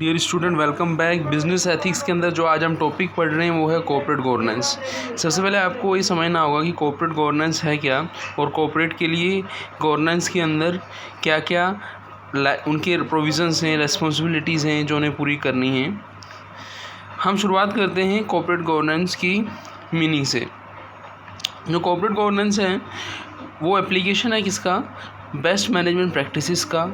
Dear student, welcome back. Business ethics के अंदर जो आज हम टॉपिक पढ़ रहे हैं वो है कॉर्पोरेट गवर्नेंस। सबसे पहले आपको ये समझना होगा कि कॉर्पोरेट गवर्नेंस है क्या और कॉर्पोरेट के लिए गवर्नेंस के अंदर क्या क्या उनके प्रोविजंस हैं, रेस्पॉन्सिबिलिटीज़ हैं जो उन्हें पूरी करनी हैं। हम शुरुआत करते हैं कॉर्पोरेट गवर्नेंस की मीनिंग से। जो कॉर्पोरेट गवर्नेंस है वो एप्लीकेशन है किसका? बेस्ट मैनेजमेंट प्रैक्टिसेस का,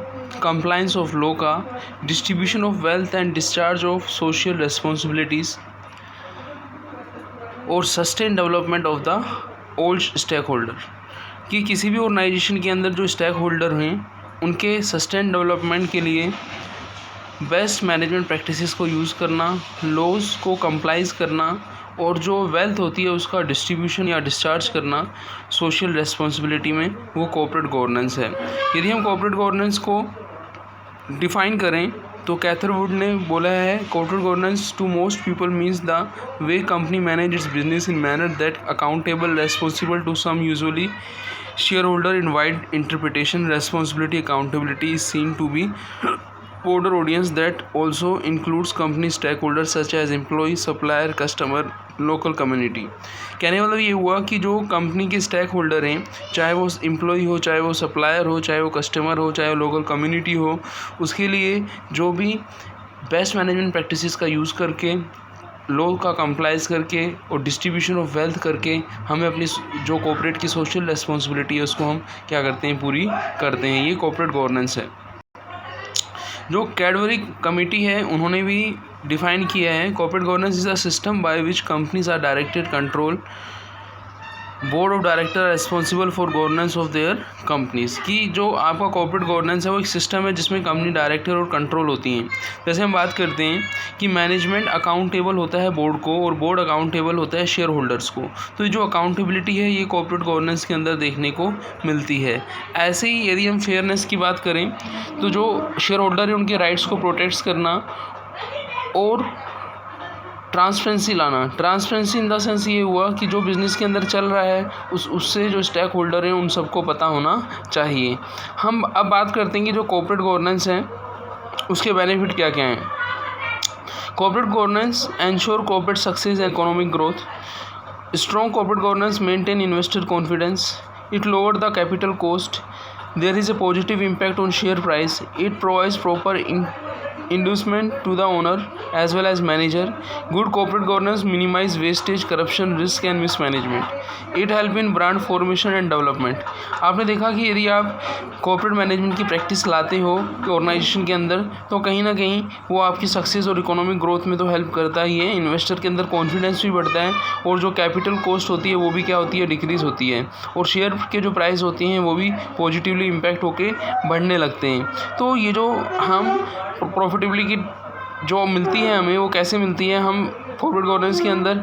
कंप्लायंस ऑफ लॉ का, distribution of wealth and discharge of social responsibilities और sustain development of the all stakeholder. कि किसी भी ऑर्गेनाइजेशन के अंदर जो स्टेक होल्डर हैं उनके सस्टेन डेवलपमेंट के लिए बेस्ट मैनेजमेंट प्रैक्टिसेस को यूज़ करना, लॉज को कंप्लाइज करना और जो वेल्थ होती है उसका डिस्ट्रीब्यूशन या डिस्चार्ज करना सोशल रिस्पॉन्सिबिलिटी में, वो कॉर्पोरेट गवर्नेंस है। यदि हम कॉर्पोरेट गवर्नेंस को डिफ़ाइन करें तो कैथरवुड ने बोला है, corporate governance to most people means the way company manage its business in manner that accountable, responsible to some, usually shareholder in wide interpretation. Responsibility accountability is seen to be broader audience that also includes company stakeholders such as employee, supplier, customer, local community. कहने मतलब ये हुआ कि जो company के stake holder हैं, चाहे वो एम्प्लॉय हो, चाहे वो सप्लायर हो, चाहे वो कस्टमर हो, चाहे वो लोकल कम्युनिटी हो, उसके लिए जो भी बेस्ट मैनेजमेंट प्रैक्टिसेस का यूज़ करके, लॉ का कंप्लाइज करके और डिस्ट्रीब्यूशन ऑफ वेल्थ करके हमें अपनी जो कॉर्पोरेट की सोशल रिस्पॉन्सिबिलिटी है उसको हम क्या करते हैं, पूरी करते हैं। ये कॉर्पोरेट गवर्नेंस है। जो कैडबरी कमेटी है उन्होंने भी डिफाइन किया है, corporate governance is a system by which companies are directed, control, board of directors responsible for governance of their companies. की जो आपका कॉर्पोरेट गवर्नेंस है वो एक सिस्टम है जिसमें कंपनी डायरेक्टर और कंट्रोल होती हैं। जैसे हम बात करते हैं कि मैनेजमेंट अकाउंटेबल होता है बोर्ड को और बोर्ड अकाउंटेबल होता है शेयर होल्डर्स को। तो ये जो अकाउंटेबिलिटी है ये कॉर्पोरेट गवर्नेंस के अंदर देखने को मिलती है। ऐसे ही यदि हम फेयरनेस की बात करें तो जो शेयर होल्डर है उनके राइट्स को प्रोटेक्ट करना और ट्रांसपेरेंसी लाना। ट्रांसपेरेंसी इन द सेंस ये हुआ कि जो बिज़नेस के अंदर चल रहा है उससे जो स्टेक होल्डर हैं उन सबको पता होना चाहिए। हम अब बात करते हैं कि जो कॉर्पोरेट गवर्नेंस है उसके बेनिफिट क्या क्या हैं। Corporate governance ensure corporate success and economic growth. Strong corporate governance maintain investor confidence. It lower the capital cost. There is a positive impact on share price. It provides proper inducement to the owner as well as manager. Good corporate governance minimize wastage, corruption, risk and mismanagement. It help in brand formation and development. आपने देखा कि यदि आप corporate management की practice लाते हो organisation के अंदर तो कहीं ना कहीं वो आपकी सक्सेस और इकोनॉमिक ग्रोथ में तो हेल्प करता ही है। इन्वेस्टर के अंदर कॉन्फिडेंस भी बढ़ता है और जो कैपिटल कॉस्ट होती है वो भी क्या होती है, डिक्रीज़ होती है और शेयर के जो प्राइस होती हैं वो भी पॉजिटिवली इम्पैक्ट होके बढ़ने लगते हैं। तो ये जो हम प्रॉफिटेबिलिटी की जो मिलती है हमें वो कैसे मिलती है, हम कॉर्पोरेट गवर्नेंस के अंदर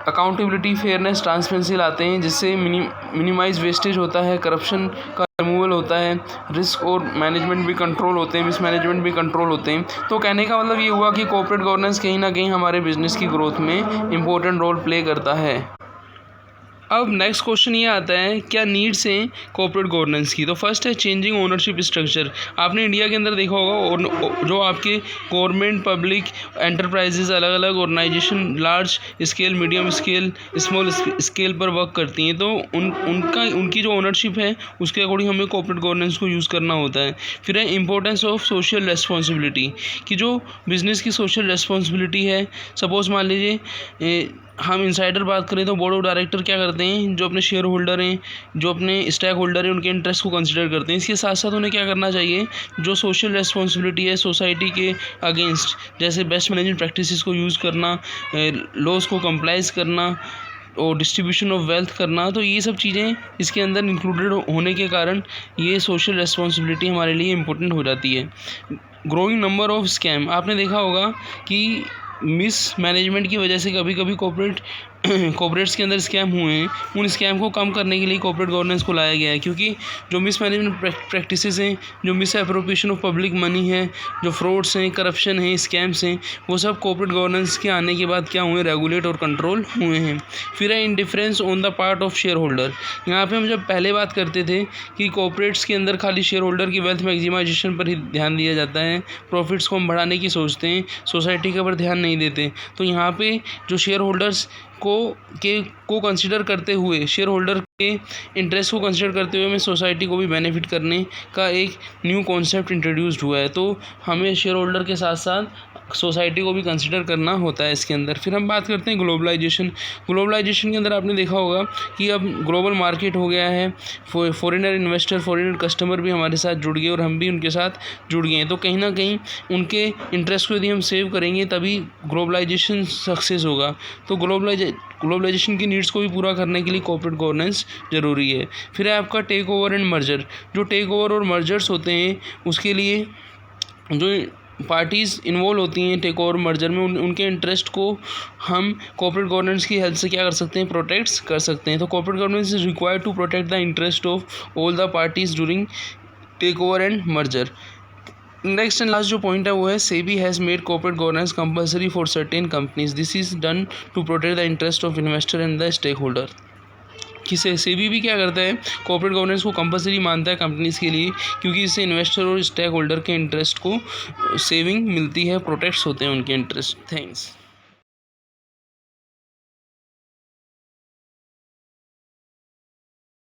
अकाउंटेबिलिटी, फेयरनेस, ट्रांसपेरेंसी लाते हैं जिससे मिनिमाइज वेस्टेज होता है, करप्शन का रिमूवल होता है, रिस्क और मैनेजमेंट भी कंट्रोल होते हैं, मिसमैनेजमेंट भी कंट्रोल होते हैं। तो कहने का मतलब ये हुआ कि कॉर्पोरेट गवर्नेंस कहीं ना कहीं हमारे बिजनेस की ग्रोथ में इम्पोर्टेंट रोल प्ले करता है। अब नेक्स्ट क्वेश्चन ये आता है, क्या नीड्स हैं कॉर्पोरेट गवर्नेंस की। तो फर्स्ट है चेंजिंग ओनरशिप स्ट्रक्चर। आपने इंडिया के अंदर देखा होगा जो आपके गवर्नमेंट, पब्लिक एंटरप्राइजेज, अलग अलग organisation large scale, medium scale, small scale पर वर्क करती हैं। तो उनकी जो ओनरशिप है उसके अकॉर्डिंग हमें कॉर्पोरेट गवर्नेंस को यूज़ करना होता है। फिर है इंपॉर्टेंस ऑफ सोशल रेस्पॉन्सिबिलिटी, कि जो बिज़नेस की सोशल रेस्पॉन्सिबिलिटी है, सपोज मान लीजिए हम इनसाइडर बात करें तो बोर्ड ऑफ डायरेक्टर क्या करते हैं, जो अपने शेयर होल्डर हैं, जो अपने स्टेक होल्डर हैं, उनके इंटरेस्ट को कंसिडर करते हैं। इसके साथ साथ उन्हें क्या करना चाहिए, जो सोशल रेस्पॉन्सिबिलिटी है सोसाइटी के अगेंस्ट, जैसे बेस्ट मैनेजमेंट प्रैक्टिसेस को यूज़ करना, लॉज को कंप्लाइज करना और डिस्ट्रीब्यूशन ऑफ वेल्थ करना, तो ये सब चीज़ें इसके अंदर इंक्लूडेड होने के कारण ये सोशल रेस्पॉन्सिबिलिटी हमारे लिए इम्पोर्टेंट हो जाती है। ग्रोइंग नंबर ऑफ स्कैम, आपने देखा होगा कि मिस मैनेजमेंट की वजह से कभी कभी कॉर्पोरेट कॉर्पोरेट्स के अंदर स्कैम हुए हैं, उन स्कैम को कम करने के लिए कॉर्पोरेट गवर्नेंस को लाया गया है, क्योंकि जो मिसमैनेजमेंट प्रैक्टिसेस हैं, जो miss appropriation of public money है, जो फ्रॉड्स हैं, करप्शन है, स्कैम्स हैं, वो सब कॉर्पोरेट गवर्नेंस के आने के बाद क्या हुए, रेगुलेट और कंट्रोल हुए हैं। फिर है indifference on the part of share holder. यहाँ पे हम जब पहले बात करते थे कि कॉर्पोरेट्स के अंदर खाली शेयर होल्डर की वेल्थ मैक्सिमाइजेशन पर ही ध्यान दिया जाता है, प्रॉफिट्स को हम बढ़ाने की सोचते हैं, सोसाइटी के ऊपर ध्यान नहीं देते। तो यहाँ पे जो शेयर होल्डर्स को कंसिडर करते हुए, शेयर होल्डर के इंटरेस्ट को कंसिडर करते हुए हमें सोसाइटी को भी बेनिफिट करने का एक न्यू कॉन्सेप्ट इंट्रोड्यूस्ड हुआ है। तो हमें शेयर होल्डर के साथ साथ सोसाइटी को भी कंसिडर करना होता है इसके अंदर। फिर हम बात करते हैं ग्लोबलाइजेशन। ग्लोबलाइजेशन के अंदर आपने देखा होगा कि अब ग्लोबल मार्केट हो गया है, फॉरेनर इन्वेस्टर, फॉरेनर कस्टमर भी हमारे साथ जुड़ गए और हम भी उनके साथ जुड़ गए हैं। तो कहीं ना कहीं उनके इंटरेस्ट को यदि हम सेव करेंगे तभी ग्लोबलाइजेशन सक्सेस होगा। तो ग्लोबलाइजेशन की नीड्स को भी पूरा करने के लिए कॉर्पोरेट गवर्नेंस ज़रूरी है। फिर है आपका टेक ओवर एंड मर्जर। जो टेक ओवर और मर्जर्स होते हैं उसके लिए जो पार्टीज़ इन्वॉल्व होती हैं टेक ओवर मर्जर में, उनके इंटरेस्ट को हम कॉर्पोरेट गवर्नेंस की हेल्प से क्या कर सकते हैं, प्रोटेक्ट कर सकते हैं। तो corporate governance is required to protect the interest of all the parties during take over and merger. Next and last जो पॉइंट है वो है SEBI has made corporate governance compulsory for certain companies. This is done to protect the interest of investor and the stakeholder. किसे सेबी भी क्या करता है, corporate governance को कंपलसरी मानता है कंपनीज़ के लिए, क्योंकि इससे इन्वेस्टर और स्टेक होल्डर के इंटरेस्ट को सेविंग मिलती है, प्रोटेक्ट्स होते हैं उनके इंटरेस्ट। थैंक्स।